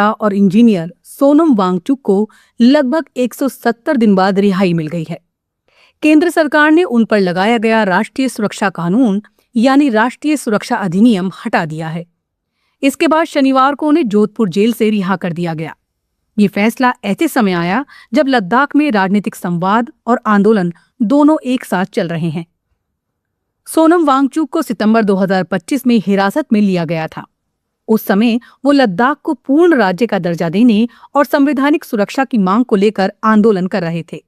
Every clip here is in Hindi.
और इंजीनियर सोनम वांगचुक को लगभग 170 दिन बाद रिहाई मिल गई है। केंद्र सरकार ने उन पर लगाया गया राष्ट्रीय सुरक्षा कानून यानी राष्ट्रीय सुरक्षा अधिनियम हटा दिया है। इसके बाद शनिवार को उन्हें जोधपुर जेल से रिहा कर दिया गया। ये फैसला ऐसे समय आया जब लद्दाख में राजनीतिक संवाद और आंदोलन दोनों एक साथ चल रहे हैं। सोनम वांगचुक को सितंबर 2025 में हिरासत में लिया गया था। उस समय वो लद्दाख को पूर्ण राज्य का दर्जा देने और संवैधानिक सुरक्षा की मांग को लेकर आंदोलन कर रहे थे।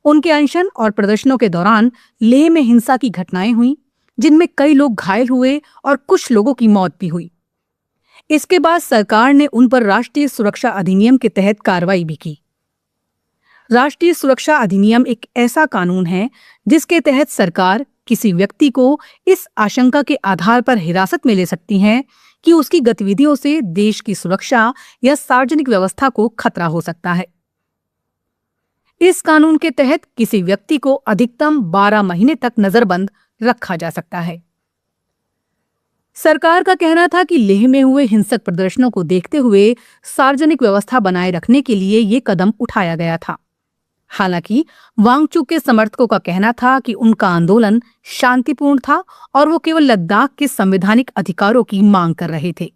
उनके अनशन और प्रदर्शनों के दौरान लेह में हिंसा की घटनाएं हुई, जिनमें कई लोग घायल हुए और कुछ लोगों की मौत भी हुई। इसके बाद सरकार ने उन पर राष्ट्रीय सुरक्षा अधिनियम के तहत कार्रवाई भी की। राष्ट्रीय सुरक्षा अधिनियम एक ऐसा कानून है जिसके तहत सरकार किसी व्यक्ति को इस आशंका के आधार पर हिरासत में ले सकती है कि उसकी गतिविधियों से देश की सुरक्षा या सार्वजनिक व्यवस्था को खतरा हो सकता है। इस कानून के तहत किसी व्यक्ति को अधिकतम 12 महीने तक नजरबंद रखा जा सकता है। सरकार का कहना था कि लेह में हुए हिंसक प्रदर्शनों को देखते हुए सार्वजनिक व्यवस्था बनाए रखने के लिए ये कदम उठाया गया था। हालांकि वांगचुक के समर्थकों का कहना था कि उनका आंदोलन शांतिपूर्ण था और वो केवल लद्दाख के संवैधानिक अधिकारों की मांग कर रहे थे।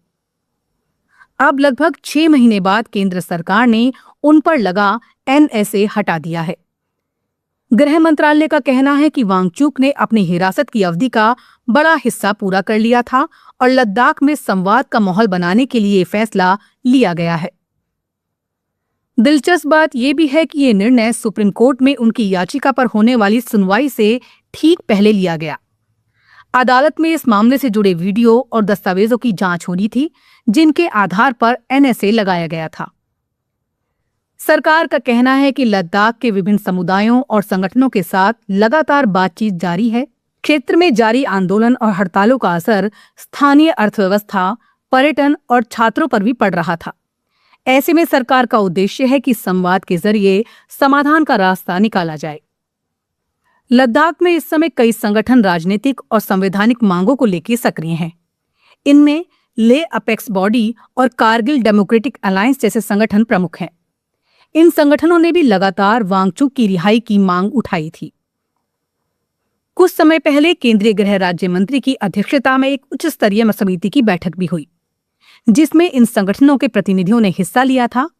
अब लगभग 6 महीने बाद केंद्र सरकार ने उन पर लगा NSA हटा दिया है। गृह मंत्रालय का कहना है कि वांगचुक ने अपनी हिरासत की अवधि का बड़ा हिस्सा पूरा कर लिया था और लद्दाख में संवाद का माहौल बनाने के लिए फैसला लिया गया है। दिलचस्प बात यह भी है कि ये निर्णय सुप्रीम कोर्ट में उनकी याचिका पर होने वाली सुनवाई से ठीक पहले लिया गया। अदालत में इस मामले से जुड़े वीडियो और दस्तावेजों की जांच होनी थी, जिनके आधार पर NSA लगाया गया था। सरकार का कहना है कि लद्दाख के विभिन्न समुदायों और संगठनों के साथ लगातार बातचीत जारी है। क्षेत्र में जारी आंदोलन और हड़तालों का असर स्थानीय अर्थव्यवस्था, पर्यटन और छात्रों पर भी पड़ रहा था। ऐसे में सरकार का उद्देश्य है कि संवाद के जरिए समाधान का रास्ता निकाला जाए। लद्दाख में इस समय कई संगठन राजनीतिक और संवैधानिक मांगों को लेकर सक्रिय हैं। इनमें लेह अपेक्स बॉडी और कारगिल डेमोक्रेटिक अलायंस जैसे संगठन प्रमुख हैं। इन संगठनों ने भी लगातार वांगचुक की रिहाई की मांग उठाई थी। कुछ समय पहले केंद्रीय गृह राज्य मंत्री की अध्यक्षता में एक उच्च स्तरीय समिति की बैठक भी हुई, जिसमें इन संगठनों के प्रतिनिधियों ने हिस्सा लिया था